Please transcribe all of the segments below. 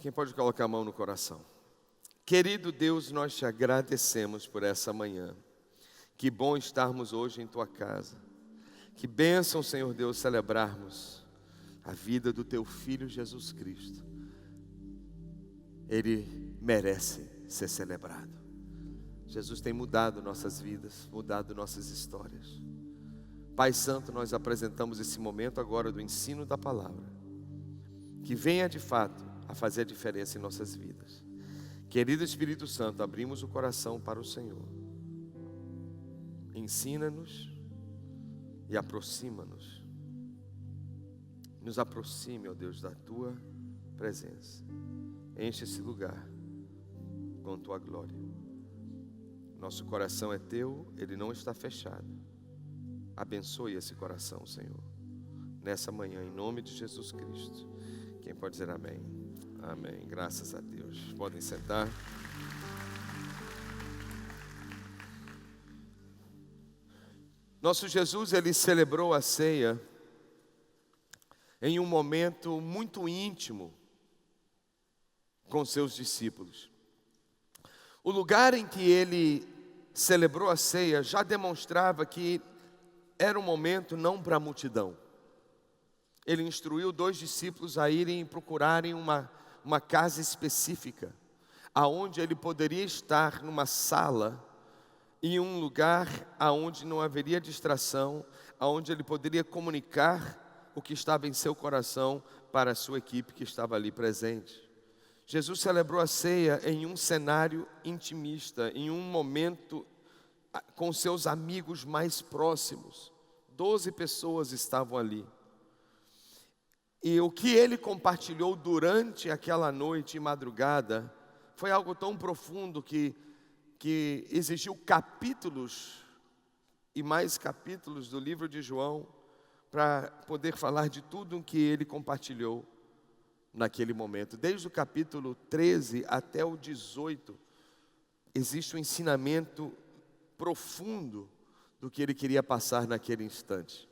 Quem pode colocar a mão no coração? Querido Deus, nós te agradecemos por essa manhã. Que bom estarmos hoje em tua casa. Que bênção, Senhor Deus, celebrarmos a vida do teu Filho Jesus Cristo. Ele merece ser celebrado. Jesus tem mudado nossas vidas, mudado nossas histórias. Pai Santo, nós apresentamos esse momento agora do ensino da palavra. Que venha de fato a fazer a diferença em nossas vidas. Querido Espírito Santo, abrimos o coração para o Senhor. Ensina-nos e aproxima-nos. Nos aproxime, ó Deus, da tua presença. Enche esse lugar com tua glória. Nosso coração é teu, ele não está fechado. Abençoe esse coração, Senhor, nessa manhã, em nome de Jesus Cristo. Quem pode dizer amém? Amém. Graças a Deus. Podem sentar. Nosso Jesus, ele celebrou a ceia em um momento muito íntimo com seus discípulos. O lugar em que ele celebrou a ceia já demonstrava que era um momento não para a multidão. Ele instruiu 2 discípulos a irem procurarem uma casa específica, aonde ele poderia estar numa sala, em um lugar aonde não haveria distração, aonde ele poderia comunicar o que estava em seu coração para a sua equipe que estava ali presente. Jesus celebrou a ceia em um cenário intimista, em um momento com seus amigos mais próximos. 12 pessoas estavam ali. E o que ele compartilhou durante aquela noite e madrugada foi algo tão profundo que exigiu capítulos e mais capítulos do livro de João para poder falar de tudo o que ele compartilhou naquele momento. Desde o capítulo 13 até o 18, existe um ensinamento profundo do que ele queria passar naquele instante.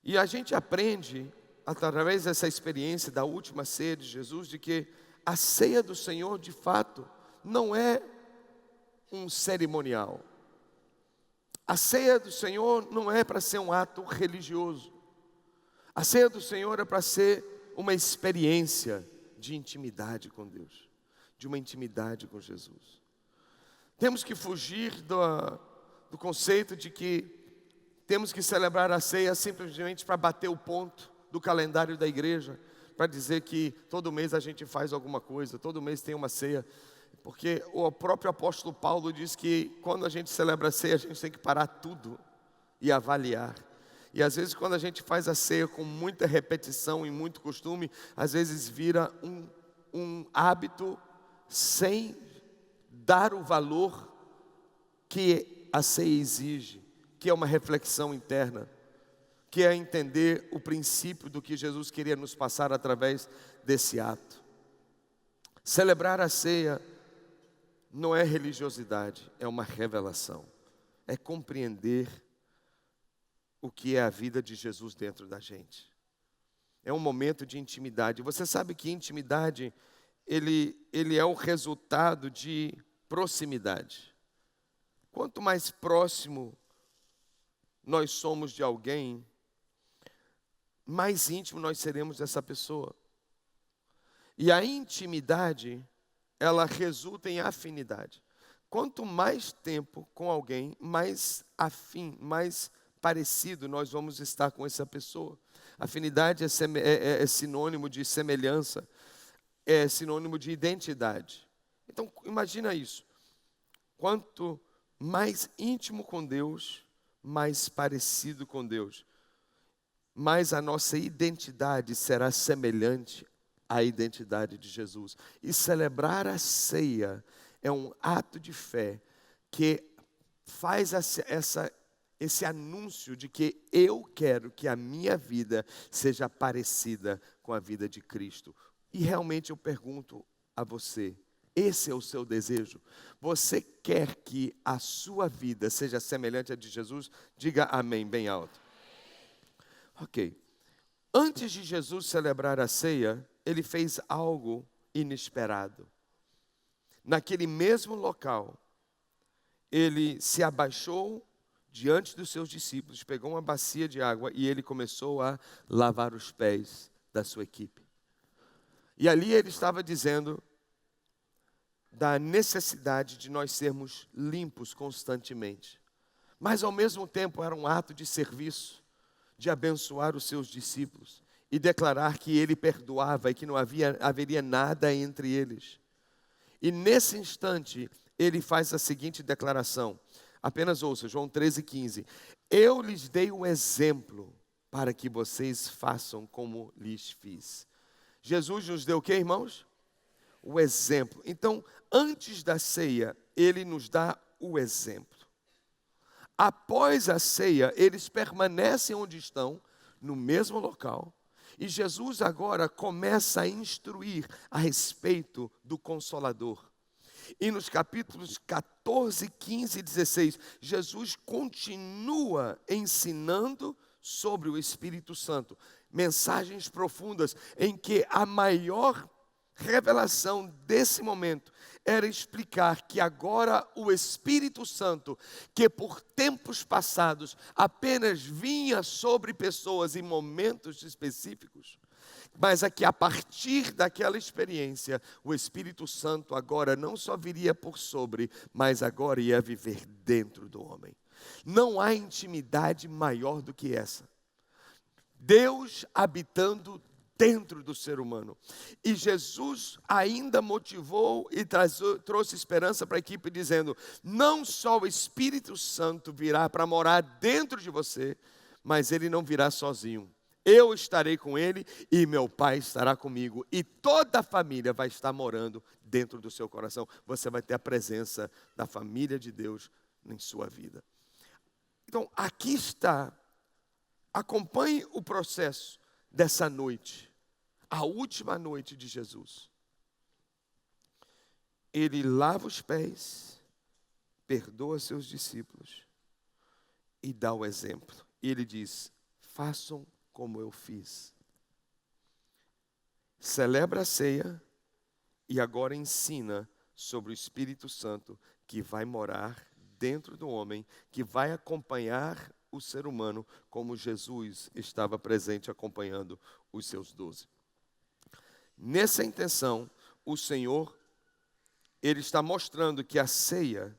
E a gente aprende, através dessa experiência da última ceia de Jesus, de que a ceia do Senhor, de fato, não é um cerimonial. A ceia do Senhor não é para ser um ato religioso. A ceia do Senhor é para ser uma experiência de intimidade com Deus, de uma intimidade com Jesus. Temos que fugir do conceito de que temos que celebrar a ceia simplesmente para bater o ponto do calendário da igreja, para dizer que todo mês a gente faz alguma coisa, todo mês tem uma ceia. Porque o próprio apóstolo Paulo diz que quando a gente celebra a ceia, a gente tem que parar tudo e avaliar. E às vezes quando a gente faz a ceia com muita repetição e muito costume, às vezes vira um hábito sem dar o valor que a ceia exige, que é uma reflexão interna, que é entender o princípio do que Jesus queria nos passar através desse ato. Celebrar a ceia não é religiosidade, é uma revelação. É compreender o que é a vida de Jesus dentro da gente. É um momento de intimidade. Você sabe que intimidade, ele é o resultado de proximidade. Quanto mais próximo nós somos de alguém, mais íntimo nós seremos dessa pessoa. E a intimidade, ela resulta em afinidade. Quanto mais tempo com alguém, mais afim, mais parecido nós vamos estar com essa pessoa. Afinidade é sinônimo de semelhança, é sinônimo de identidade. Então, imagina isso. Quanto mais íntimo com Deus, mais parecido com Deus, mais a nossa identidade será semelhante à identidade de Jesus. E celebrar a ceia é um ato de fé que faz esse anúncio de que eu quero que a minha vida seja parecida com a vida de Cristo. E realmente eu pergunto a você, esse é o seu desejo? Você quer que a sua vida seja semelhante à de Jesus? Diga amém bem alto. Ok. Antes de Jesus celebrar a ceia, ele fez algo inesperado. Naquele mesmo local, ele se abaixou diante dos seus discípulos, pegou uma bacia de água e ele começou a lavar os pés da sua equipe. E ali ele estava dizendo da necessidade de nós sermos limpos constantemente. Mas ao mesmo tempo era um ato de serviço, de abençoar os seus discípulos e declarar que ele perdoava e que não haveria nada entre eles. E nesse instante, ele faz a seguinte declaração. Apenas ouça, João 13,15. Eu lhes dei um exemplo para que vocês façam como lhes fiz. Jesus nos deu o quê, irmãos? O exemplo. Então, antes da ceia, ele nos dá o exemplo. Após a ceia, eles permanecem onde estão, no mesmo local. E Jesus agora começa a instruir a respeito do Consolador. E nos capítulos 14, 15 e 16, Jesus continua ensinando sobre o Espírito Santo. Mensagens profundas em que a maior revelação desse momento era explicar que agora o Espírito Santo, que por tempos passados apenas vinha sobre pessoas em momentos específicos, mas aqui a partir daquela experiência, o Espírito Santo agora não só viria por sobre, mas agora ia viver dentro do homem. Não há intimidade maior do que essa. Deus habitando dentro do ser humano. E Jesus ainda motivou e trouxe esperança para a equipe dizendo, não só o Espírito Santo virá para morar dentro de você, mas ele não virá sozinho. Eu estarei com ele e meu Pai estará comigo. E toda a família vai estar morando dentro do seu coração. Você vai ter a presença da família de Deus em sua vida. Então, aqui está. Acompanhe o processo dessa noite. A última noite de Jesus. Ele lava os pés, perdoa seus discípulos e dá o exemplo. E ele diz, façam como eu fiz. Celebra a ceia e agora ensina sobre o Espírito Santo que vai morar dentro do homem, que vai acompanhar o ser humano como Jesus estava presente acompanhando os seus 12. Nessa intenção, o Senhor, ele está mostrando que a ceia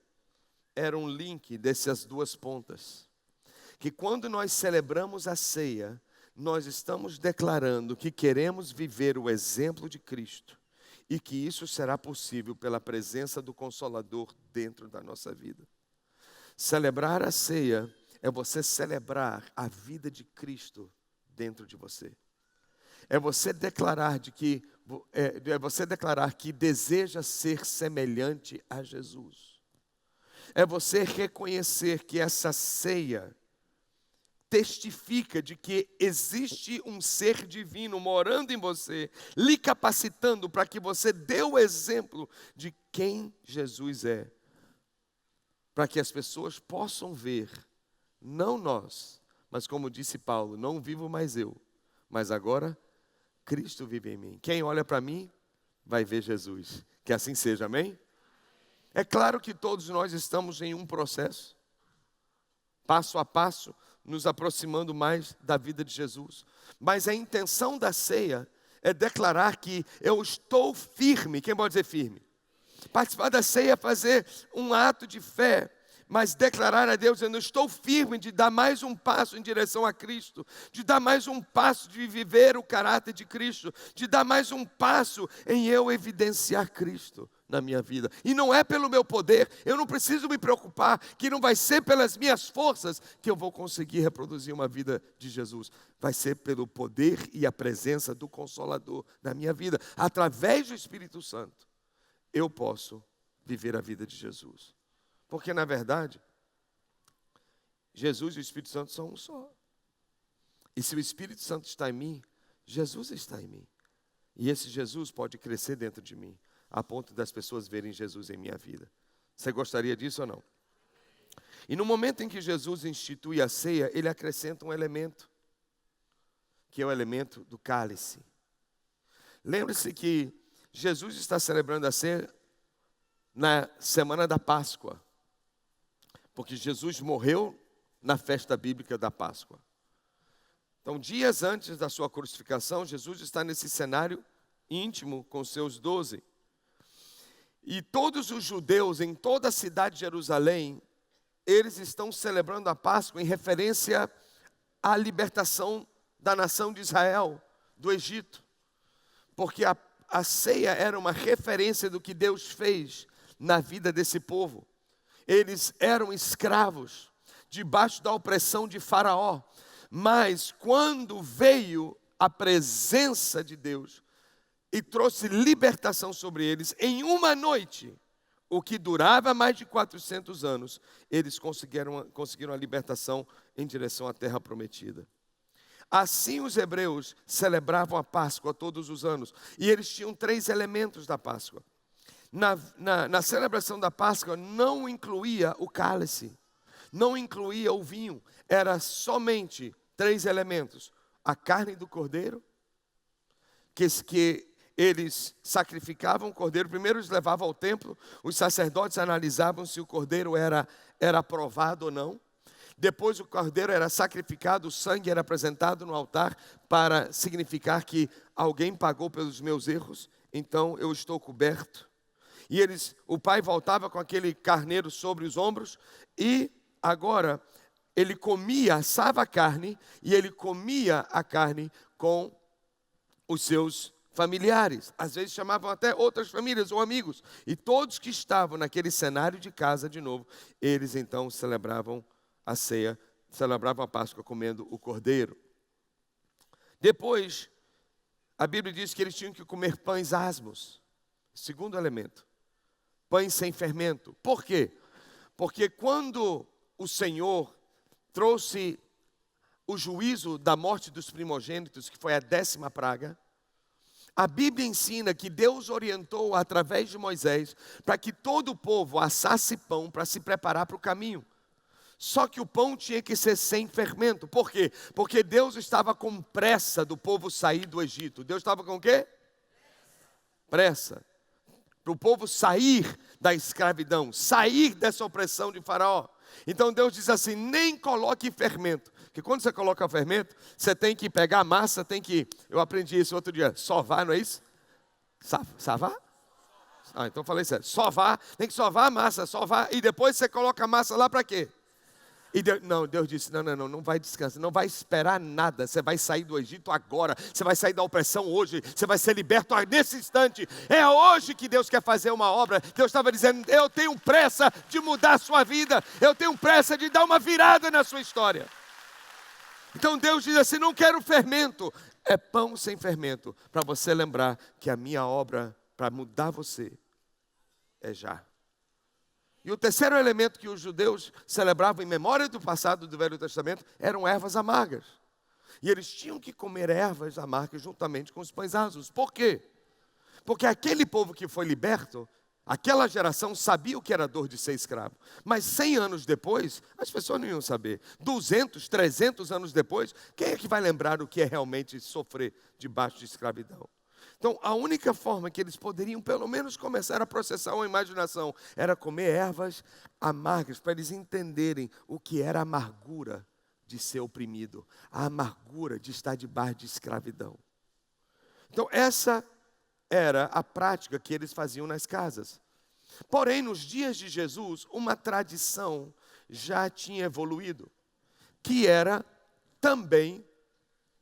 era um link dessas duas pontas. Que quando nós celebramos a ceia, nós estamos declarando que queremos viver o exemplo de Cristo e que isso será possível pela presença do Consolador dentro da nossa vida. Celebrar a ceia é você celebrar a vida de Cristo dentro de você. É você declarar que deseja ser semelhante a Jesus. É você reconhecer que essa ceia testifica de que existe um ser divino morando em você, lhe capacitando para que você dê o exemplo de quem Jesus é. Para que as pessoas possam ver, não nós, mas como disse Paulo, não vivo mais eu, mas agora Cristo vive em mim. Quem olha para mim vai ver Jesus. Que assim seja, amém? É claro que todos nós estamos em um processo, passo a passo, nos aproximando mais da vida de Jesus. Mas a intenção da ceia é declarar que eu estou firme. Quem pode dizer firme? Participar da ceia é fazer um ato de fé, mas declarar a Deus, eu estou firme de dar mais um passo em direção a Cristo, de dar mais um passo de viver o caráter de Cristo, de dar mais um passo em eu evidenciar Cristo na minha vida. E não é pelo meu poder, eu não preciso me preocupar que não vai ser pelas minhas forças que eu vou conseguir reproduzir uma vida de Jesus. Vai ser pelo poder e a presença do Consolador na minha vida. Através do Espírito Santo, eu posso viver a vida de Jesus. Porque, na verdade, Jesus e o Espírito Santo são um só. E se o Espírito Santo está em mim, Jesus está em mim. E esse Jesus pode crescer dentro de mim, a ponto das pessoas verem Jesus em minha vida. Você gostaria disso ou não? E no momento em que Jesus institui a ceia, ele acrescenta um elemento, que é o elemento do cálice. Lembre-se que Jesus está celebrando a ceia na semana da Páscoa, porque Jesus morreu na festa bíblica da Páscoa. Então, dias antes da sua crucificação, Jesus está nesse cenário íntimo com seus 12. E todos os judeus em toda a cidade de Jerusalém, eles estão celebrando a Páscoa em referência à libertação da nação de Israel, do Egito. Porque a ceia era uma referência do que Deus fez na vida desse povo. Eles eram escravos, debaixo da opressão de Faraó. Mas quando veio a presença de Deus e trouxe libertação sobre eles, em uma noite, o que durava mais de 400 anos, eles conseguiram a libertação em direção à terra prometida. Assim os hebreus celebravam a Páscoa todos os anos. E eles tinham 3 elementos da Páscoa. Na celebração da Páscoa não incluía o cálice, não incluía o vinho. Era somente 3 elementos. A carne do cordeiro, que eles sacrificavam o cordeiro. Primeiro eles levavam ao templo. Os sacerdotes analisavam se o cordeiro era aprovado ou não. Depois o cordeiro era sacrificado, o sangue era apresentado no altar para significar que alguém pagou pelos meus erros, então eu estou coberto. E o pai voltava com aquele carneiro sobre os ombros e agora ele assava a carne e ele comia a carne com os seus familiares. Às vezes chamavam até outras famílias ou amigos. E todos que estavam naquele cenário de casa de novo, eles então celebravam a ceia, celebravam a Páscoa comendo o cordeiro. Depois, a Bíblia diz que eles tinham que comer pães asmos. Segundo elemento, pães sem fermento. Por quê? Porque quando o Senhor trouxe o juízo da morte dos primogênitos, que foi a 10ª praga, a Bíblia ensina que Deus orientou através de Moisés para que todo o povo assasse pão para se preparar para o caminho. Só que o pão tinha que ser sem fermento. Por quê? Porque Deus estava com pressa do povo sair do Egito. Deus estava com o quê? Pressa. Para o povo sair da escravidão, sair dessa opressão de Faraó. Então Deus diz assim, nem coloque fermento. Porque quando você coloca fermento, você tem que pegar a massa, eu aprendi isso outro dia, sovar, não é isso? Savar? Então eu falei sério, sovar, tem que sovar a massa, e depois você coloca a massa lá para quê? E Deus disse, não vai descansar, não vai esperar nada, você vai sair do Egito agora, você vai sair da opressão hoje, você vai ser liberto nesse instante, é hoje que Deus quer fazer uma obra. Deus estava dizendo, eu tenho pressa de mudar a sua vida, eu tenho pressa de dar uma virada na sua história. Então Deus diz assim, não quero fermento, é pão sem fermento, para você lembrar que a minha obra para mudar você é já. E o terceiro elemento que os judeus celebravam em memória do passado do Velho Testamento eram ervas amargas. E eles tinham que comer ervas amargas juntamente com os pães asmos. Por quê? Porque aquele povo que foi liberto, aquela geração sabia o que era dor de ser escravo. Mas 100 anos depois, as pessoas não iam saber. 200, 300 anos depois, quem é que vai lembrar o que é realmente sofrer debaixo de escravidão? Então, a única forma que eles poderiam, pelo menos, começar a processar uma imaginação, era comer ervas amargas, para eles entenderem o que era a amargura de ser oprimido, a amargura de estar debaixo de escravidão. Então, essa era a prática que eles faziam nas casas. Porém, nos dias de Jesus, uma tradição já tinha evoluído, que era também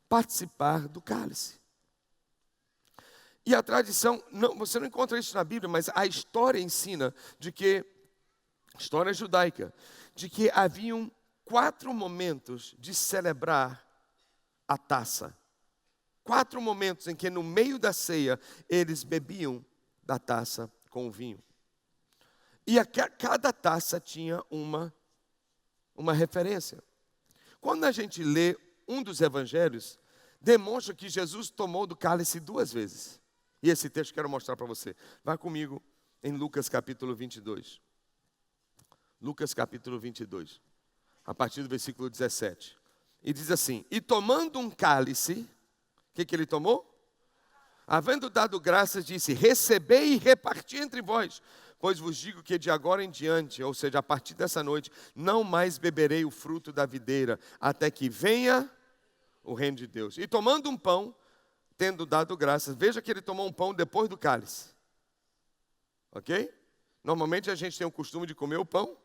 participar do cálice. E a tradição, você não encontra isso na Bíblia, mas a história ensina história judaica, de que haviam 4 momentos de celebrar a taça. 4 momentos em que no meio da ceia eles bebiam da taça com o vinho. E cada taça tinha uma referência. Quando a gente lê um dos evangelhos, demonstra que Jesus tomou do cálice 2 vezes. E esse texto eu quero mostrar para você. Vá comigo em Lucas capítulo 22. Lucas capítulo 22, a partir do versículo 17. E diz assim, e tomando um cálice, o que ele tomou? Havendo dado graças, disse: recebei e reparti entre vós, pois vos digo que de agora em diante, ou seja, a partir dessa noite, não mais beberei o fruto da videira, até que venha o reino de Deus. E tomando um pão, tendo dado graças, veja que ele tomou um pão depois do cálice. Ok? Normalmente a gente tem o costume de comer o pão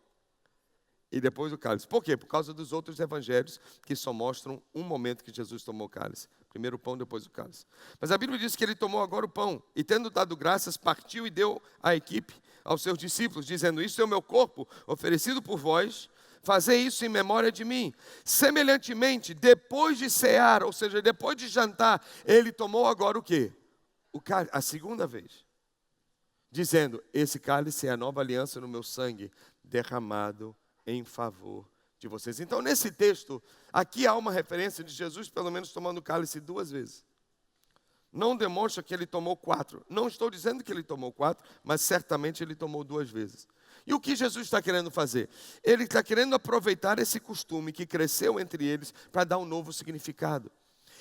e depois o cálice. Por quê? Por causa dos outros evangelhos que só mostram um momento que Jesus tomou o cálice. Primeiro o pão, depois o cálice. Mas a Bíblia diz que ele tomou agora o pão e, tendo dado graças, partiu e deu à equipe, aos seus discípulos, dizendo: isto é o meu corpo, oferecido por vós, fazei isso em memória de mim. Semelhantemente, depois de cear, ou seja, depois de jantar, ele tomou agora o quê? O cálice, a segunda vez, dizendo: esse cálice é a nova aliança no meu sangue, derramado em favor de vocês. Então, nesse texto, aqui há uma referência de Jesus, pelo menos, tomando o cálice 2 vezes. Não demonstra que ele tomou 4. Não estou dizendo que ele tomou 4, mas certamente ele tomou 2 vezes. E o que Jesus está querendo fazer? Ele está querendo aproveitar esse costume que cresceu entre eles para dar um novo significado.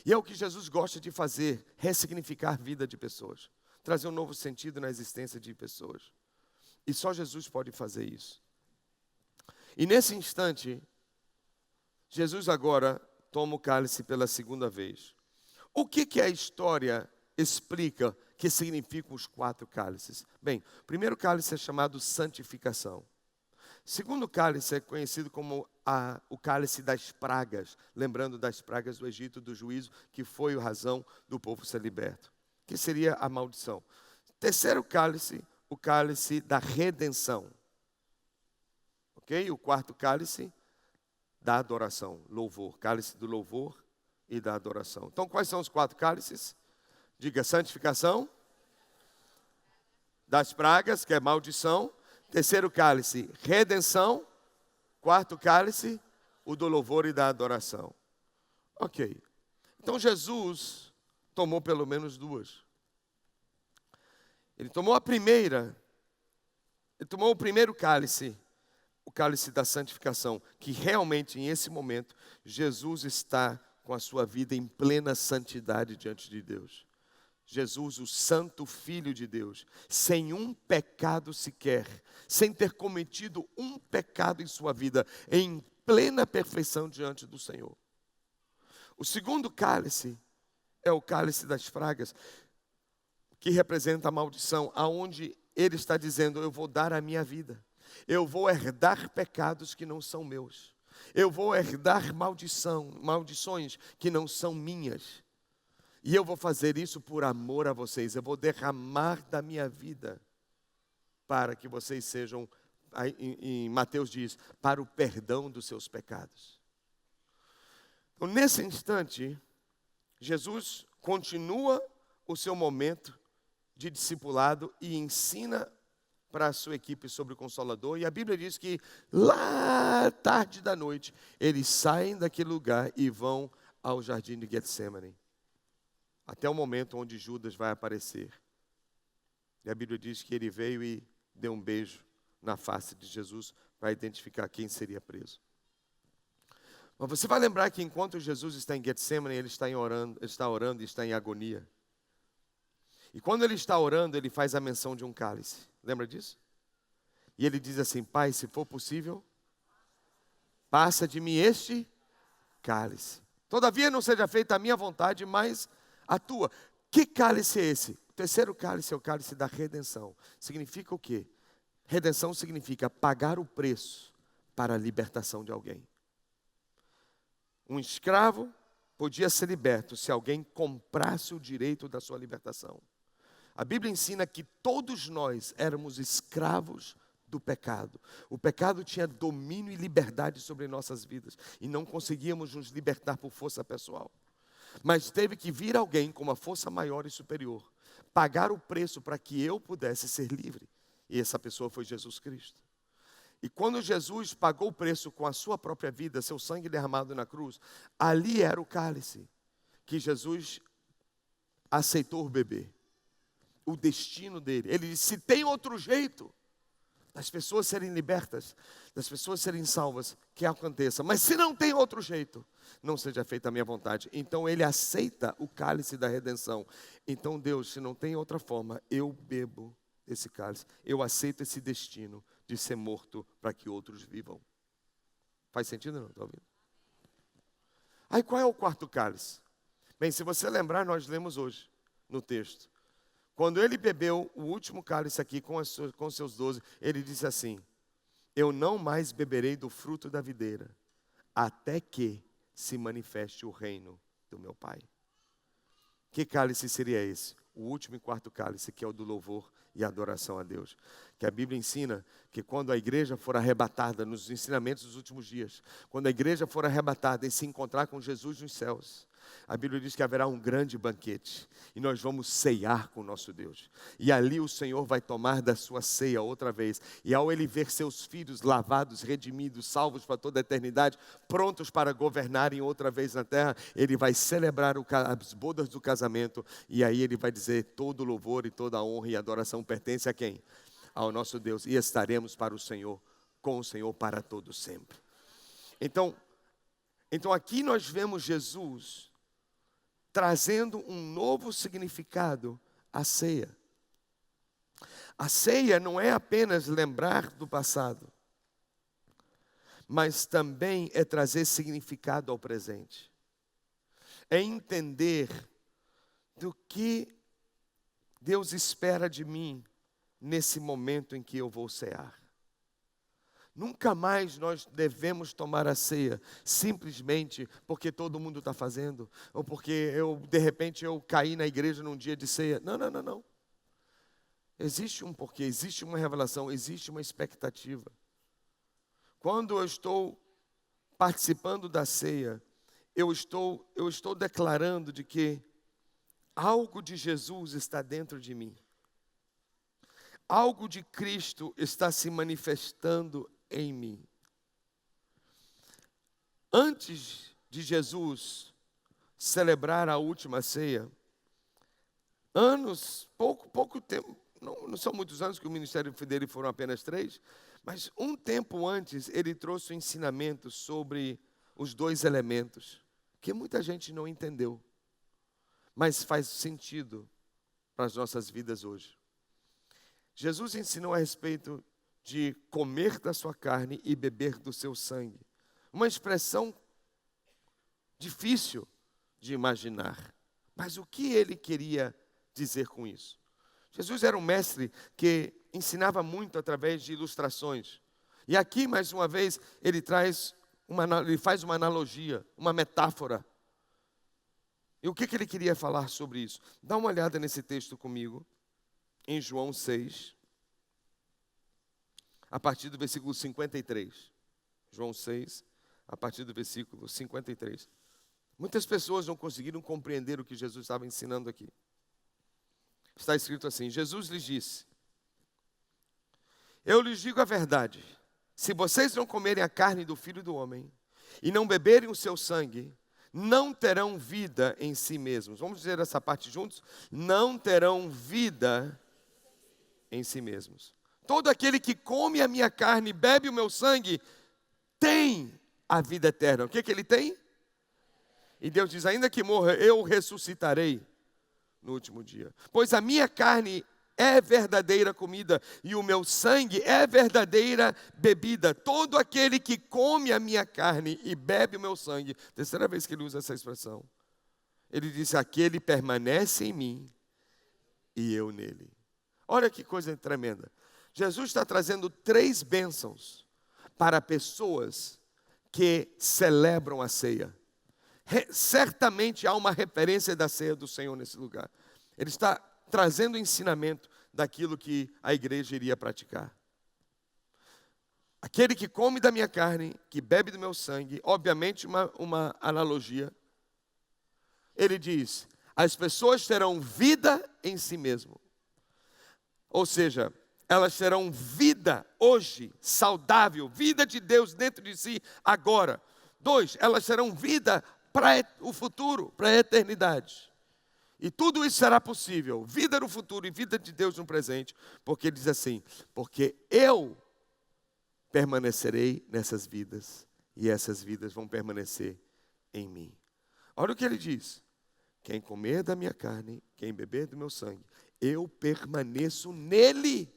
E é o que Jesus gosta de fazer, ressignificar a vida de pessoas. Trazer um novo sentido na existência de pessoas. E só Jesus pode fazer isso. E nesse instante, Jesus agora toma o cálice pela segunda vez. O que a história explica que significam os 4 cálices? Bem, o primeiro cálice é chamado santificação. O segundo cálice é conhecido como o cálice das pragas, lembrando das pragas do Egito, do juízo, que foi a razão do povo ser liberto, que seria a maldição. Terceiro cálice, o cálice da redenção. Ok? O quarto cálice da adoração, louvor, cálice do louvor e da adoração. Então, quais são os 4 cálices? Diga: santificação, das pragas, que é maldição. Terceiro cálice, redenção. Quarto cálice, o do louvor e da adoração. Ok. Então, Jesus tomou pelo menos 2. Ele tomou a primeira. Ele tomou o primeiro cálice, o cálice da santificação, que realmente, em esse momento, Jesus está com a sua vida em plena santidade diante de Deus. Jesus, o santo Filho de Deus, sem um pecado sequer, sem ter cometido um pecado em sua vida, em plena perfeição diante do Senhor. O segundo cálice é o cálice das pragas, que representa a maldição, aonde ele está dizendo: eu vou dar a minha vida, eu vou herdar pecados que não são meus, eu vou herdar maldições que não são minhas, e eu vou fazer isso por amor a vocês, eu vou derramar da minha vida, para que vocês sejam, em Mateus diz, para o perdão dos seus pecados. Então, nesse instante, Jesus continua o seu momento de discipulado e ensina para a sua equipe sobre o Consolador. E a Bíblia diz que lá tarde da noite, eles saem daquele lugar e vão ao jardim de Getsemane, até o momento onde Judas vai aparecer. E a Bíblia diz que ele veio e deu um beijo na face de Jesus para identificar quem seria preso. Mas você vai lembrar que enquanto Jesus está em Getsemane, ele está orando e está em agonia. E quando ele está orando, ele faz a menção de um cálice. Lembra disso? E ele diz assim: Pai, se for possível, passa de mim este cálice. Todavia não seja feita a minha vontade, mas a tua. Que cálice é esse? O terceiro cálice é o cálice da redenção. Significa o quê? Redenção significa pagar o preço para a libertação de alguém. Um escravo podia ser liberto se alguém comprasse o direito da sua libertação. A Bíblia ensina que todos nós éramos escravos do pecado. O pecado tinha domínio e liberdade sobre nossas vidas e não conseguíamos nos libertar por força pessoal. Mas teve que vir alguém com uma força maior e superior, pagar o preço para que eu pudesse ser livre. E essa pessoa foi Jesus Cristo. E quando Jesus pagou o preço com a sua própria vida, seu sangue derramado na cruz, ali era o cálice que Jesus aceitou beber. O destino dele. Ele disse: se tem outro jeito, das pessoas serem libertas, das pessoas serem salvas, que aconteça. Mas se não tem outro jeito, não seja feita a minha vontade. Então ele aceita o cálice da redenção. Então Deus, se não tem outra forma, eu bebo esse cálice. Eu aceito esse destino de ser morto para que outros vivam. Faz sentido ou não? Está ouvindo? Aí qual é o quarto cálice? Bem, se você lembrar, nós lemos hoje no texto. Quando ele bebeu o último cálice aqui com seus 12, ele disse assim: eu não mais beberei do fruto da videira, até que se manifeste o reino do meu Pai. Que cálice seria esse? O último e quarto cálice, que é o do louvor e adoração a Deus. Que a Bíblia ensina que quando a igreja for arrebatada, nos ensinamentos dos últimos dias, quando a igreja for arrebatada e se encontrar com Jesus nos céus, a Bíblia diz que haverá um grande banquete e nós vamos ceiar com o nosso Deus. E ali o Senhor vai tomar da sua ceia outra vez. E ao Ele ver seus filhos lavados, redimidos, salvos para toda a eternidade, prontos para governarem outra vez na terra, Ele vai celebrar as bodas do casamento. E aí Ele vai dizer: todo louvor e toda honra e adoração pertence a quem? Ao nosso Deus. E estaremos para o Senhor, com o Senhor para todo sempre. Então aqui nós vemos Jesus trazendo um novo significado à ceia. A ceia não é apenas lembrar do passado, mas também é trazer significado ao presente. É entender do que Deus espera de mim nesse momento em que eu vou cear. Nunca mais nós devemos tomar a ceia simplesmente porque todo mundo está fazendo, ou porque de repente eu caí na igreja num dia de ceia. Não. Existe um porquê, existe uma revelação, existe uma expectativa. Quando eu estou participando da ceia, eu estou declarando de que algo de Jesus está dentro de mim. Algo de Cristo está se manifestando em mim. Antes de Jesus celebrar a última ceia, pouco tempo, não são muitos anos que o ministério dele foram apenas 3, mas um tempo antes ele trouxe um ensinamento sobre os 2 elementos, que muita gente não entendeu, mas faz sentido para as nossas vidas hoje. Jesus ensinou a respeito de comer da sua carne e beber do seu sangue. Uma expressão difícil de imaginar. Mas o que ele queria dizer com isso? Jesus era um mestre que ensinava muito através de ilustrações. E aqui, mais uma vez, ele faz uma analogia, uma metáfora. E o que ele queria falar sobre isso? Dá uma olhada nesse texto comigo, em João 6. A partir do versículo 53. João 6, a partir do versículo 53. Muitas pessoas não conseguiram compreender o que Jesus estava ensinando aqui. Está escrito assim: Jesus lhes disse: eu lhes digo a verdade, se vocês não comerem a carne do Filho do Homem e não beberem o seu sangue, não terão vida em si mesmos. Vamos dizer essa parte juntos? Não terão vida em si mesmos. Todo aquele que come a minha carne e bebe o meu sangue, tem a vida eterna. O que ele tem? E Deus diz: ainda que morra, eu ressuscitarei no último dia. Pois a minha carne é verdadeira comida e o meu sangue é verdadeira bebida. Todo aquele que come a minha carne e bebe o meu sangue. Terceira vez que ele usa essa expressão. Ele disse: aquele permanece em mim e eu nele. Olha que coisa tremenda. Jesus está trazendo 3 bênçãos para pessoas que celebram a ceia. Certamente há uma referência da ceia do Senhor nesse lugar. Ele está trazendo ensinamento daquilo que a igreja iria praticar. Aquele que come da minha carne, que bebe do meu sangue, obviamente uma analogia. Ele diz: as pessoas terão vida em si mesmo. Ou seja, elas terão vida hoje, saudável, vida de Deus dentro de si agora. 2, elas terão vida para o futuro, para a eternidade. E tudo isso será possível, vida no futuro e vida de Deus no presente, porque ele diz assim: porque eu permanecerei nessas vidas, e essas vidas vão permanecer em mim. Olha o que ele diz: quem comer da minha carne, quem beber do meu sangue, eu permaneço nele.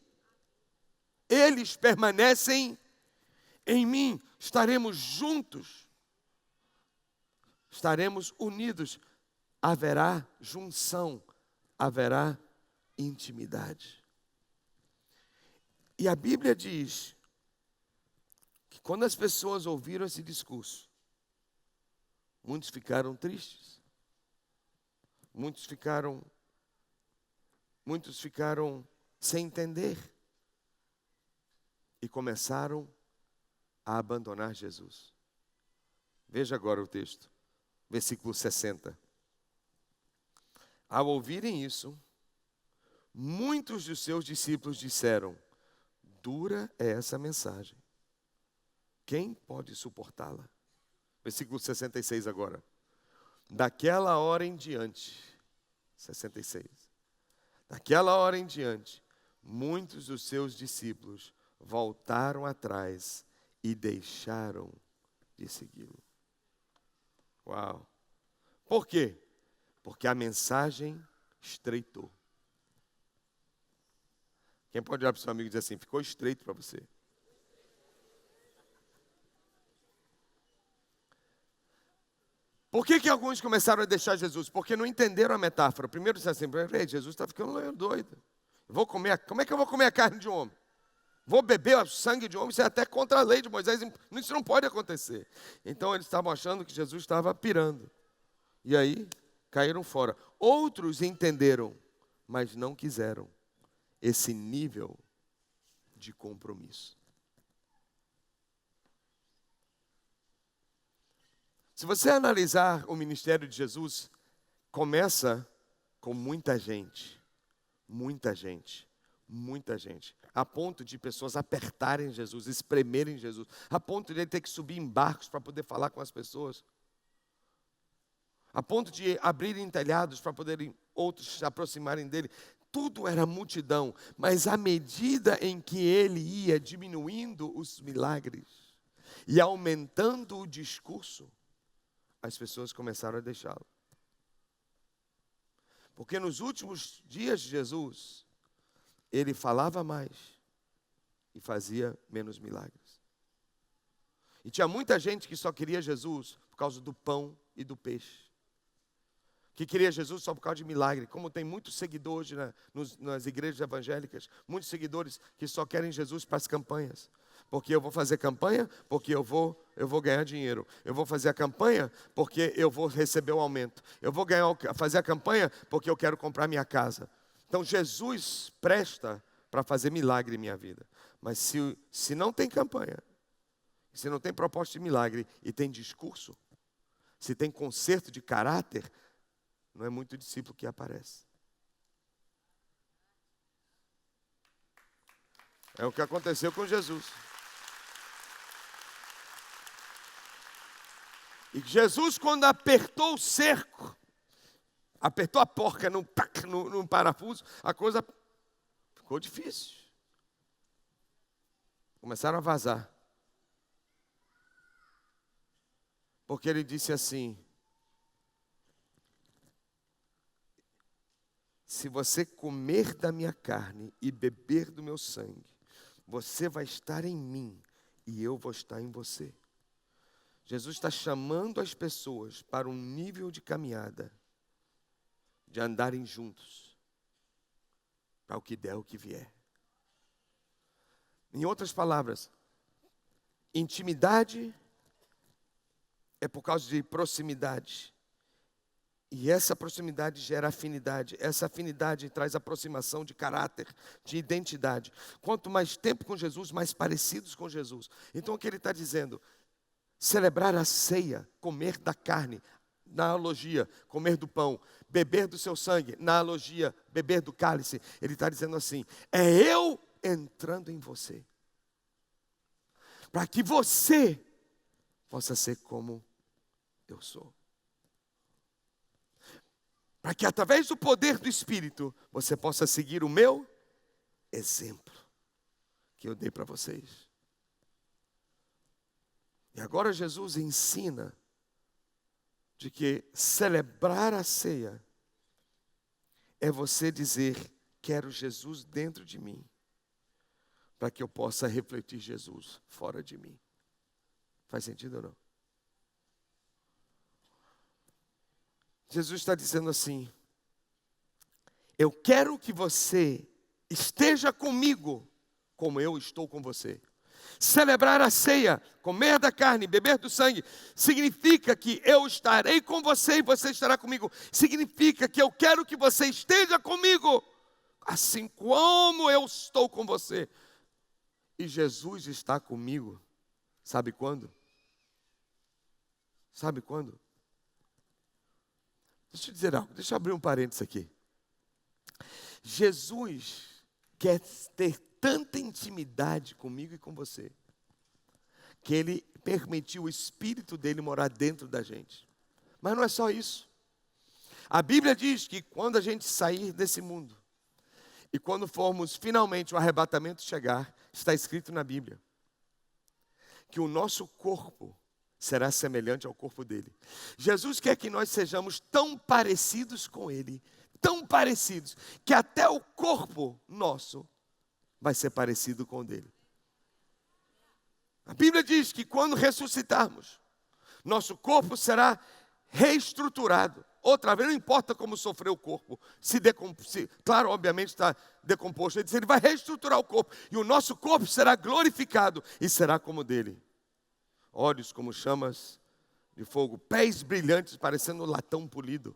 Eles permanecem em mim. Estaremos juntos. Estaremos unidos. Haverá junção. Haverá intimidade. E a Bíblia diz que quando as pessoas ouviram esse discurso, muitos ficaram tristes. Muitos ficaram sem entender. E começaram a abandonar Jesus. Veja agora o texto, versículo 60. Ao ouvirem isso, muitos dos seus discípulos disseram: dura é essa mensagem. Quem pode suportá-la? Versículo 66 agora. Daquela hora em diante, 66. Daquela hora em diante, muitos dos seus discípulos voltaram atrás e deixaram de segui-lo. Uau! Por quê? Porque a mensagem estreitou. Quem pode olhar para o seu amigo e dizer assim: ficou estreito para você? Por que alguns começaram a deixar Jesus? Porque não entenderam a metáfora. Primeiro disseram assim: Jesus está ficando doido. Como é que eu vou comer a carne de um homem? Vou beber o sangue de um homem? Isso é até contra a lei de Moisés. Isso não pode acontecer. Então eles estavam achando que Jesus estava pirando. E aí caíram fora. Outros entenderam, mas não quiseram esse nível de compromisso. Se você analisar o ministério de Jesus, começa com muita gente, a ponto de pessoas apertarem Jesus, espremerem Jesus, a ponto de ele ter que subir em barcos para poder falar com as pessoas, a ponto de abrirem telhados para poderem outros se aproximarem dele. Tudo era multidão, mas à medida em que ele ia diminuindo os milagres e aumentando o discurso, as pessoas começaram a deixá-lo. Porque nos últimos dias de Jesus, ele falava mais e fazia menos milagres. E tinha muita gente que só queria Jesus por causa do pão e do peixe. Que queria Jesus só por causa de milagre. Como tem muitos seguidores nas igrejas evangélicas, muitos seguidores que só querem Jesus para as campanhas. Porque eu vou fazer campanha, porque eu vou ganhar dinheiro. Eu vou fazer a campanha porque eu vou receber o aumento. Eu vou fazer a campanha porque eu quero comprar minha casa. Então Jesus presta para fazer milagre em minha vida. Mas se não tem campanha, se não tem proposta de milagre e tem discurso, se tem conserto de caráter, não é muito discípulo que aparece. É o que aconteceu com Jesus. E Jesus, quando apertou o cerco, apertou a porca num parafuso, a coisa ficou difícil. Começaram a vazar. Porque ele disse assim: se você comer da minha carne e beber do meu sangue, você vai estar em mim e eu vou estar em você. Jesus está chamando as pessoas para um nível de caminhada, de andarem juntos, para o que der, o que vier. Em outras palavras, intimidade é por causa de proximidade. E essa proximidade gera afinidade. Essa afinidade traz aproximação de caráter, de identidade. Quanto mais tempo com Jesus, mais parecidos com Jesus. Então o que ele está dizendo? Celebrar a ceia, comer da carne, na analogia, comer do pão, beber do seu sangue, na analogia, beber do cálice. Ele está dizendo assim: é eu entrando em você, para que você possa ser como eu sou. Para que através do poder do Espírito, você possa seguir o meu exemplo, que eu dei para vocês. E agora Jesus ensina de que celebrar a ceia é você dizer: quero Jesus dentro de mim, para que eu possa refletir Jesus fora de mim. Faz sentido ou não? Jesus está dizendo assim: eu quero que você esteja comigo como eu estou com você. Celebrar a ceia, comer da carne, beber do sangue, significa que eu estarei com você e você estará comigo. Significa que eu quero que você esteja comigo, assim como eu estou com você. E Jesus está comigo, sabe quando? Sabe quando? Deixa eu dizer algo, deixa eu abrir um parênteses aqui. Jesus quer ter tanta intimidade comigo e com você, que Ele permitiu o Espírito dEle morar dentro da gente. Mas não é só isso. A Bíblia diz que quando a gente sair desse mundo, e quando formos finalmente o arrebatamento chegar, está escrito na Bíblia, que o nosso corpo será semelhante ao corpo dele. Jesus quer que nós sejamos tão parecidos com Ele, tão parecidos, que até o corpo nosso vai ser parecido com o dele. A Bíblia diz que quando ressuscitarmos, nosso corpo será reestruturado. Outra vez, não importa como sofreu o corpo, claro, obviamente está decomposto. Ele diz, ele vai reestruturar o corpo, e o nosso corpo será glorificado, e será como o dele. Olhos como chamas de fogo, pés brilhantes parecendo latão polido.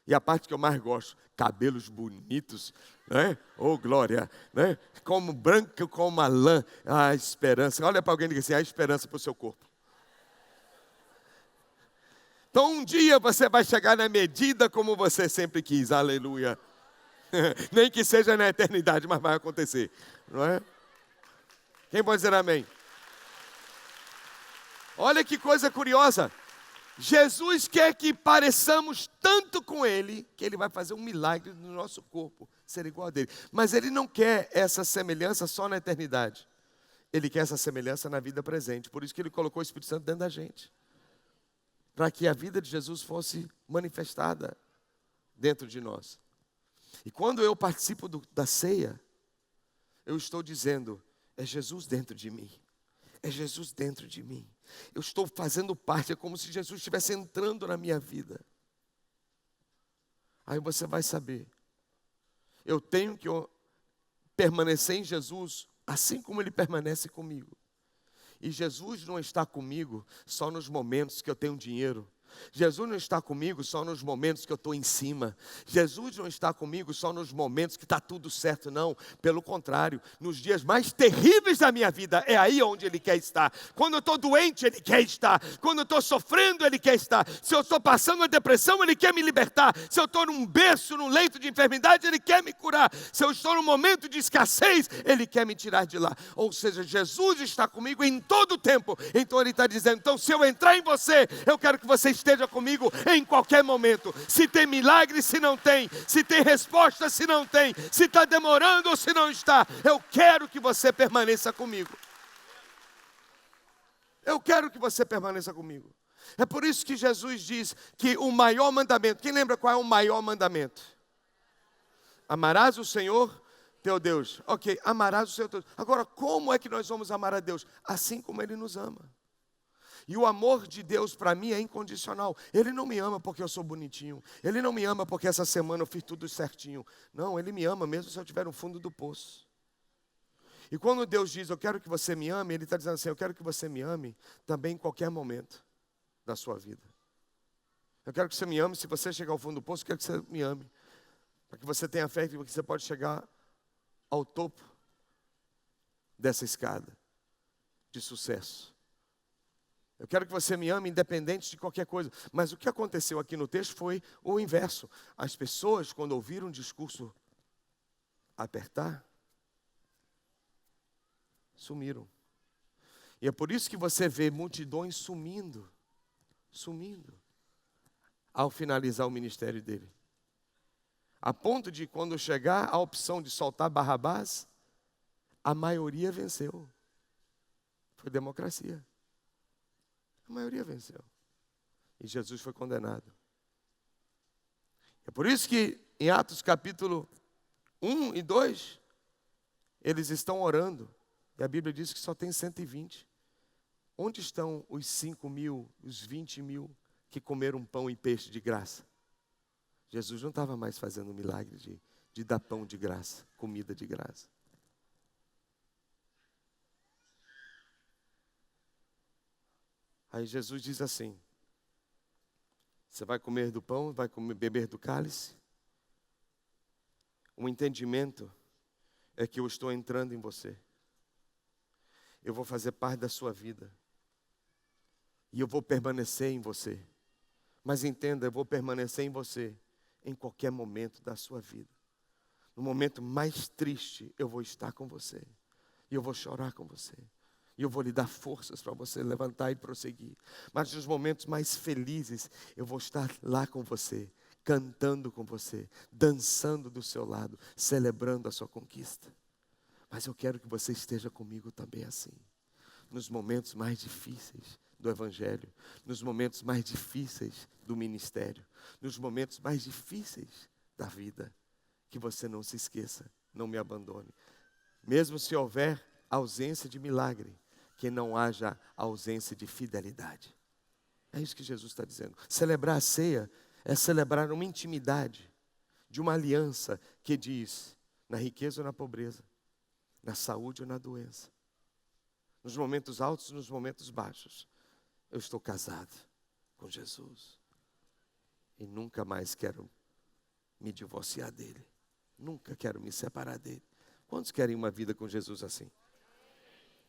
E a parte que eu mais gosto, cabelos bonitos, né? Oh glória, né? Como branco como a lã, a esperança. Olha para alguém e diga assim, a esperança para o seu corpo. Então um dia você vai chegar na medida como você sempre quis, aleluia. Nem que seja na eternidade, mas vai acontecer, não é? Quem pode dizer amém? Olha que coisa curiosa. Jesus quer que pareçamos tanto com Ele, que Ele vai fazer um milagre no nosso corpo, ser igual a dele. Mas Ele não quer essa semelhança só na eternidade. Ele quer essa semelhança na vida presente. Por isso que Ele colocou o Espírito Santo dentro da gente. Para que a vida de Jesus fosse manifestada dentro de nós. E quando eu participo da ceia, eu estou dizendo, é Jesus dentro de mim. É Jesus dentro de mim. Eu estou fazendo parte, é como se Jesus estivesse entrando na minha vida. Aí você vai saber. Eu tenho que permanecer em Jesus, assim como Ele permanece comigo. E Jesus não está comigo só nos momentos que eu tenho dinheiro. Jesus não está comigo só nos momentos que eu estou em cima. Jesus não está comigo só nos momentos que está tudo certo, não. Pelo contrário, nos dias mais terríveis da minha vida, é aí onde Ele quer estar. Quando eu estou doente, Ele quer estar. Quando eu estou sofrendo, Ele quer estar. Se eu estou passando uma depressão, Ele quer me libertar. Se eu estou num berço, num leito de enfermidade, Ele quer me curar. Se eu estou num momento de escassez, Ele quer me tirar de lá. Ou seja, Jesus está comigo em todo o tempo. Então Ele está dizendo, então se eu entrar em você, eu quero que você esteja comigo em qualquer momento. Se tem milagre, se não tem. Se tem resposta, se não tem. Se está demorando ou se não está. Eu quero que você permaneça comigo. Eu quero que você permaneça comigo. É por isso que Jesus diz que o maior mandamento, quem lembra qual é o maior mandamento? Amarás o Senhor teu Deus. Ok, amarás o Senhor teu Deus. Agora, como é que nós vamos amar a Deus? Assim como Ele nos ama. E o amor de Deus para mim é incondicional. Ele não me ama porque eu sou bonitinho. Ele não me ama porque essa semana eu fiz tudo certinho. Não, Ele me ama mesmo se eu estiver no fundo do poço. E quando Deus diz, eu quero que você me ame, Ele está dizendo assim, eu quero que você me ame também em qualquer momento da sua vida. Eu quero que você me ame, se você chegar ao fundo do poço, eu quero que você me ame. Para que você tenha fé que você pode chegar ao topo dessa escada de sucesso. Eu quero que você me ame independente de qualquer coisa. Mas o que aconteceu aqui no texto foi o inverso. As pessoas, quando ouviram um discurso apertar, sumiram. E é por isso que você vê multidões sumindo, ao finalizar o ministério dele. A ponto de, quando chegar a opção de soltar Barrabás, a maioria venceu. Foi democracia. A maioria venceu. E Jesus foi condenado. É por isso que em Atos capítulo 1 e 2, eles estão orando. E a Bíblia diz que só tem 120. Onde estão os 5.000, os 20.000 que comeram pão e peixe de graça? Jesus não estava mais fazendo o milagre de dar pão de graça, comida de graça. Aí Jesus diz assim: você vai comer do pão, vai beber do cálice? O entendimento é que eu estou entrando em você. Eu vou fazer parte da sua vida. E eu vou permanecer em você. Mas entenda, eu vou permanecer em você em qualquer momento da sua vida. No momento mais triste, eu vou estar com você. E eu vou chorar com você. E eu vou lhe dar forças para você levantar e prosseguir. Mas nos momentos mais felizes, eu vou estar lá com você, cantando com você, dançando do seu lado, celebrando a sua conquista. Mas eu quero que você esteja comigo também assim. Nos momentos mais difíceis do Evangelho, nos momentos mais difíceis do ministério, nos momentos mais difíceis da vida, que você não se esqueça, não me abandone. Mesmo se houver ausência de milagre, que não haja ausência de fidelidade. É isso que Jesus está dizendo. Celebrar a ceia é celebrar uma intimidade, de uma aliança que diz, na riqueza ou na pobreza, na saúde ou na doença, nos momentos altos e nos momentos baixos, eu estou casado com Jesus. E nunca mais quero me divorciar dele. Nunca quero me separar dele. Quantos querem uma vida com Jesus assim?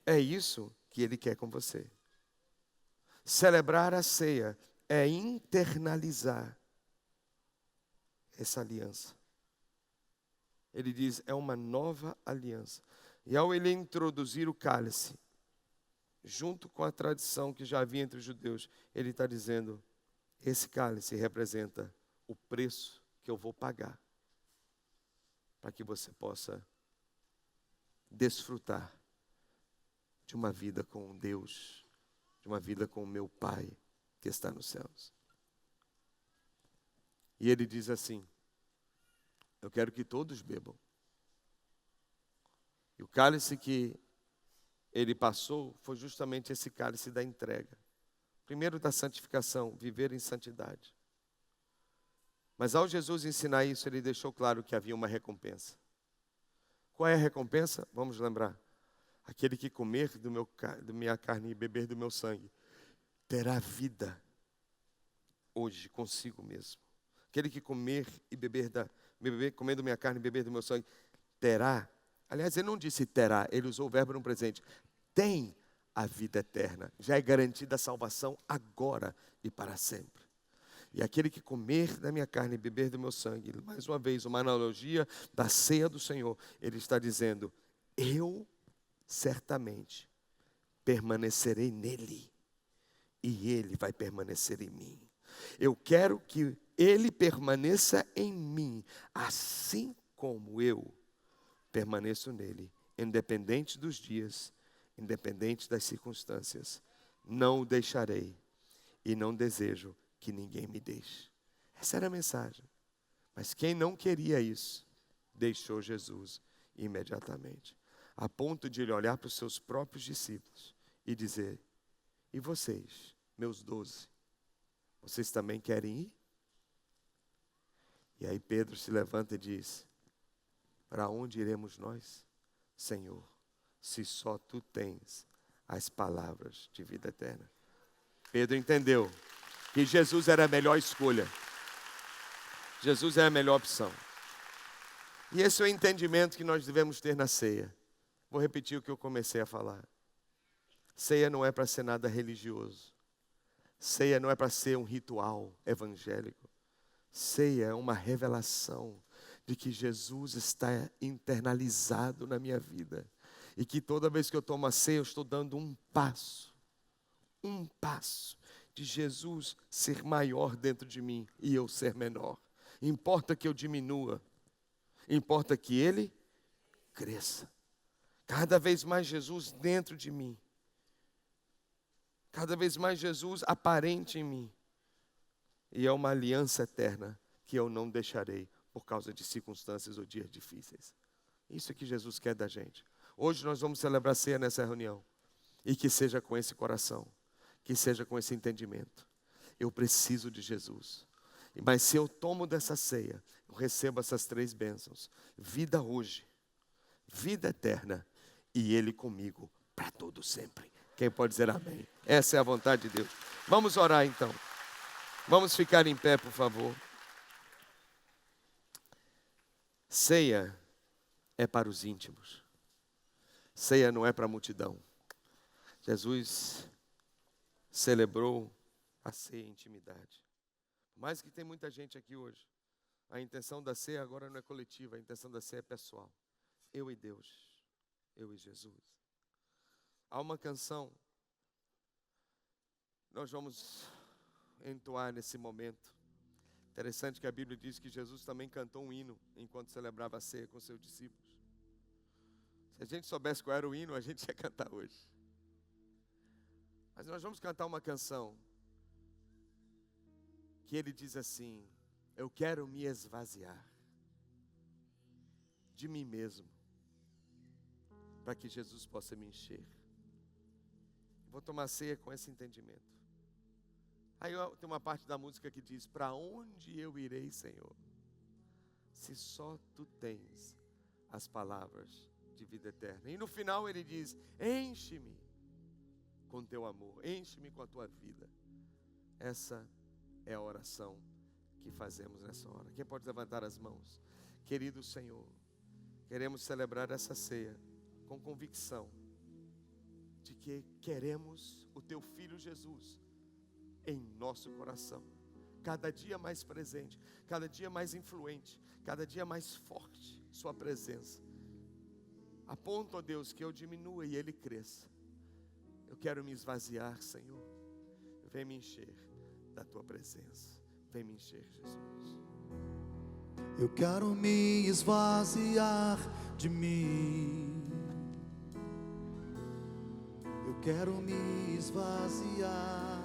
É isso que ele quer com você. Celebrar a ceia é internalizar essa aliança. Ele diz, é uma nova aliança. E ao ele introduzir o cálice, junto com a tradição que já havia entre os judeus, ele está dizendo, esse cálice representa o preço que eu vou pagar para que você possa desfrutar de uma vida com Deus, de uma vida com o meu Pai que está nos céus. E ele diz assim, eu quero que todos bebam. E o cálice que ele passou foi justamente esse cálice da entrega. Primeiro da santificação, viver em santidade. Mas ao Jesus ensinar isso, ele deixou claro que havia uma recompensa. Qual é a recompensa? Vamos lembrar. Aquele que comer da minha carne e beber do meu sangue, terá vida hoje consigo mesmo. Aquele que comer e comer da minha carne e beber do meu sangue, terá. Aliás, ele não disse terá, ele usou o verbo no presente. Tem a vida eterna. Já é garantida a salvação agora e para sempre. E aquele que comer da minha carne e beber do meu sangue, mais uma vez, uma analogia da ceia do Senhor, ele está dizendo, eu certamente permanecerei nele e ele vai permanecer em mim. Eu quero que ele permaneça em mim, assim como eu permaneço nele, independente dos dias, independente das circunstâncias. Não o deixarei e não desejo que ninguém me deixe. Essa era a mensagem. Mas quem não queria isso, deixou Jesus imediatamente. A ponto de ele olhar para os seus próprios discípulos e dizer, e vocês, meus 12, vocês também querem ir? E aí Pedro se levanta e diz, para onde iremos nós, Senhor, se só tu tens as palavras de vida eterna? Pedro entendeu que Jesus era a melhor escolha. Jesus é a melhor opção. E esse é o entendimento que nós devemos ter na ceia. Vou repetir o que eu comecei a falar. Ceia não é para ser nada religioso. Ceia não é para ser um ritual evangélico. Ceia é uma revelação de que Jesus está internalizado na minha vida. E que toda vez que eu tomo a ceia, eu estou dando um passo de Jesus ser maior dentro de mim e eu ser menor. Importa que eu diminua, importa que Ele cresça. Cada vez mais Jesus dentro de mim. Cada vez mais Jesus aparente em mim. E é uma aliança eterna que eu não deixarei por causa de circunstâncias ou dias difíceis. Isso é que Jesus quer da gente. Hoje nós vamos celebrar a ceia nessa reunião. E que seja com esse coração, que seja com esse entendimento. Eu preciso de Jesus. Mas se eu tomo dessa ceia, eu recebo essas 3 bênçãos. Vida hoje, vida eterna e Ele comigo para todo sempre. Quem pode dizer amém? Essa é a vontade de Deus. Vamos orar então. Vamos ficar em pé, por favor. Ceia é para os íntimos. Ceia não é para a multidão. Jesus celebrou a ceia em intimidade. Por mais que tem muita gente aqui hoje, a intenção da ceia agora não é coletiva, a intenção da ceia é pessoal. Eu e Deus, eu e Jesus. Há uma canção, nós vamos entoar nesse momento. Interessante que a Bíblia diz que Jesus também cantou um hino enquanto celebrava a ceia com seus discípulos. Se a gente soubesse qual era o hino, a gente ia cantar hoje. Mas nós vamos cantar uma canção que ele diz assim: eu quero me esvaziar de mim mesmo, para que Jesus possa me encher. Vou tomar ceia com esse entendimento. Aí tem uma parte da música que diz: para onde eu irei, Senhor, se só Tu tens as palavras de vida eterna? E no final ele diz: enche-me com Teu amor, enche-me com a Tua vida. Essa é a oração que fazemos nessa hora. Quem pode levantar as mãos? Querido Senhor, queremos celebrar essa ceia com convicção de que queremos o Teu Filho Jesus em nosso coração, cada dia mais presente, cada dia mais influente, cada dia mais forte Sua presença, a ponto, ó Deus, que eu diminua e Ele cresça. Eu quero me esvaziar, Senhor. Vem me encher da Tua presença. Vem me encher, Jesus. Eu quero me esvaziar de mim. Eu quero me esvaziar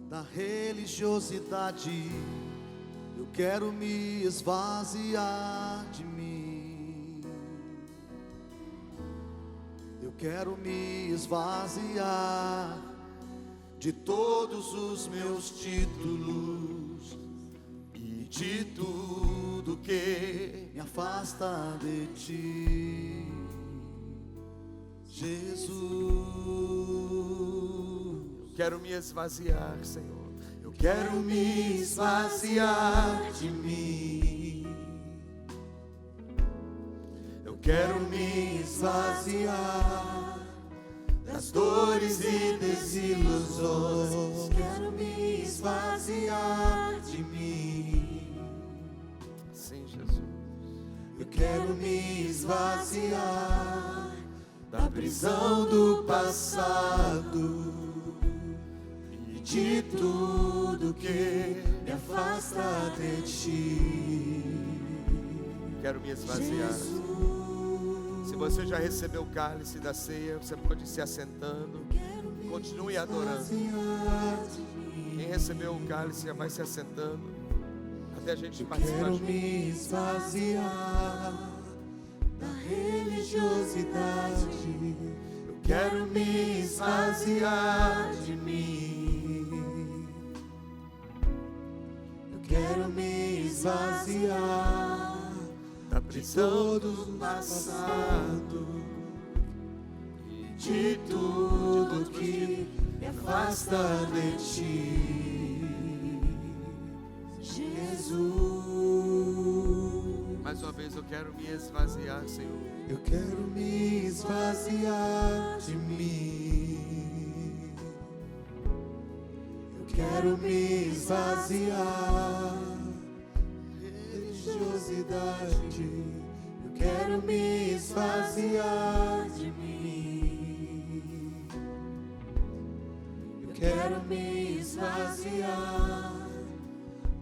da religiosidade. Eu quero me esvaziar de mim. Eu quero me esvaziar de todos os meus títulos e de tudo que me afasta de Ti, Jesus. Quero me esvaziar, Senhor. Eu quero me esvaziar de mim. Eu quero me esvaziar das dores e desilusões. Quero me esvaziar de mim. Sim, Jesus. Eu quero me esvaziar da prisão do passado e de tudo que me afasta de Ti. Quero me esvaziar. Se você já recebeu o cálice da ceia, você pode ir se assentando. Continue adorando. Quem recebeu o cálice já vai se assentando até a gente participar. Quero me esvaziar da religiosidade. Eu quero me esvaziar de mim. Eu quero me esvaziar da prisão do passado e de tudo que me afasta de Ti, Jesus. Mais uma vez eu quero me esvaziar, Senhor. Eu quero me esvaziar de mim. Eu quero me esvaziar religiosidade. Eu quero me esvaziar de mim. Eu quero me esvaziar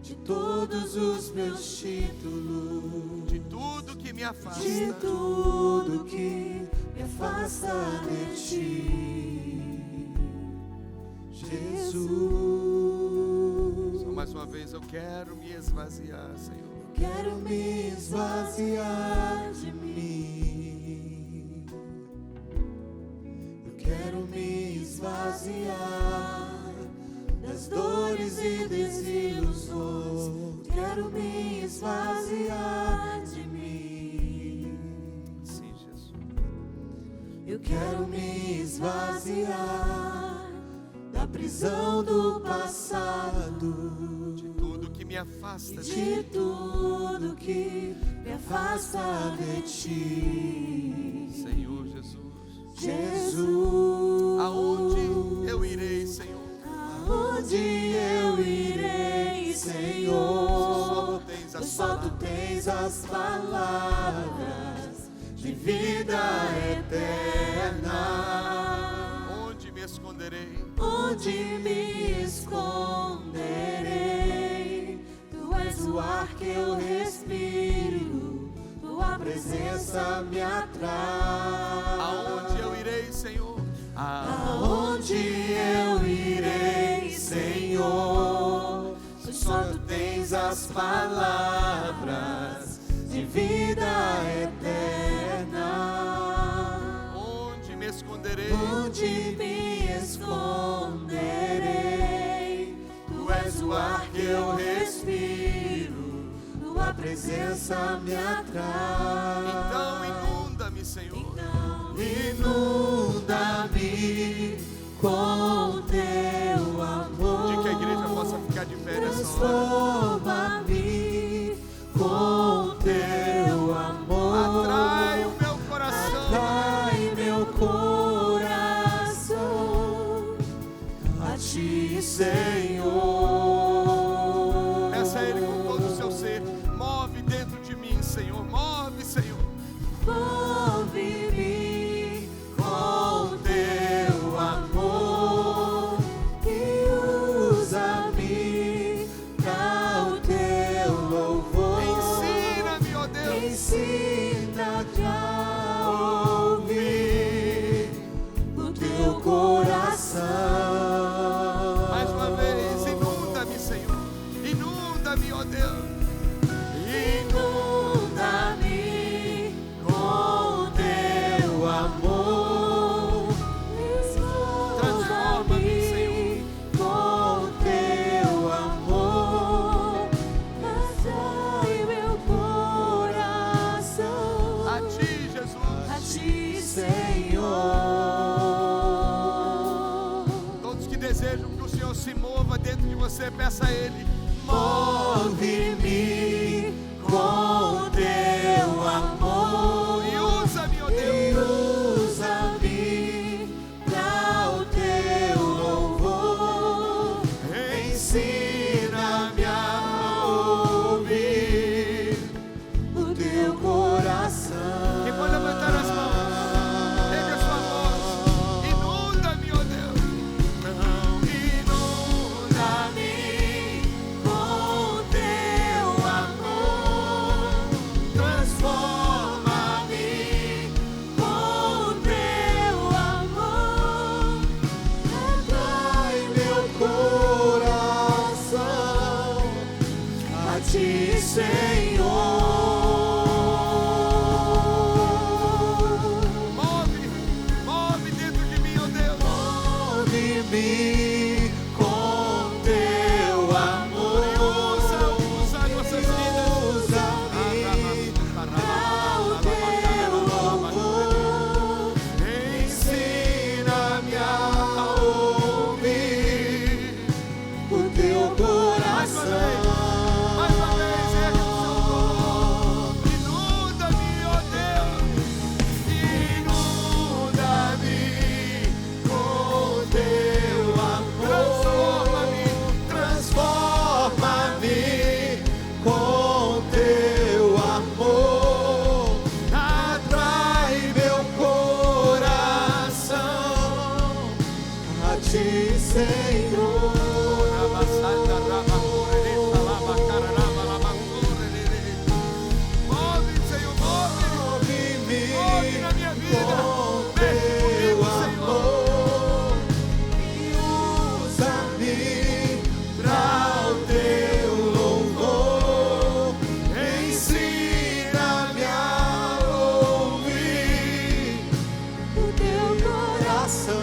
de todos os meus títulos, De tudo que me afasta. de tudo que me afasta de Ti, Jesus. Só mais uma vez, eu quero me esvaziar, Senhor. Quero me esvaziar de mim. Eu quero me esvaziar das dores e desilusões. Quero me esvaziar de mim. Sim, Jesus. Eu quero me esvaziar da prisão do passado, Me afasta de tudo que me afasta de ti, Senhor Jesus. Jesus. Aonde eu irei, Senhor? Aonde eu irei, Senhor? Só tu tens as palavras de vida eterna. Onde me esconderei? Onde me esconderei? O ar que eu respiro, tua presença me atrai. Aonde eu irei, Senhor? Aonde eu irei, Senhor? Só tu tens as palavras de vida eterna. Onde me esconderei? Onde me esconderei? Tu és o ar que eu respiro, tua presença me atrai. Então inunda-me, Senhor. Inunda-me com teu amor. De que a igreja possa ficar de pé nessa hora. Transforma-me com teu amor. Atrai o meu coração. Atrai meu coração a ti, Senhor. Peça a Ele com todo o seu ser. Move dentro de mim, Senhor. Move, Senhor. Move-me com teu amor e usa-me para o teu louvor. Ensina-me, ó Deus. Ensina-me a ouvir o teu coração. Mais uma vez, inunda-me, Senhor. Inunda-me, ó Deus. Inunda-me com teu amor. Transforma-me, Senhor, com teu amor. Atrai meu coração A ti, Jesus. a ti, Senhor. Todos que desejam que o Senhor se mova dentro de você, peça a Ele. Move-me com teu amor E usa-me, ó e Deus. usa-me para o teu louvor. Ensina-me a ouvir o teu coração. Quem pode levantar as mãos? Ergue a sua voz. Inunda-me, ó Deus. Inunda-me com teu amor. Transforma-me com teu amor. Atrai meu coração a ti, Senhor. Move dentro de mim, ó Deus. Move-me com teu amor. Usa nossas vidas. Usa-me para o teu louvor. Ensina-me a ouvir o teu coração. Mais uma vez, ergue o seu louvor. Inunda-me, ó Deus. Inunda-me com teu amor. Transforma-me com teu amor. Atrai meu coração a ti, Senhor. Move, Senhor, move. Move-me Move na minha vida. com Mexe teu comigo, Senhor. amor e usa-me coração.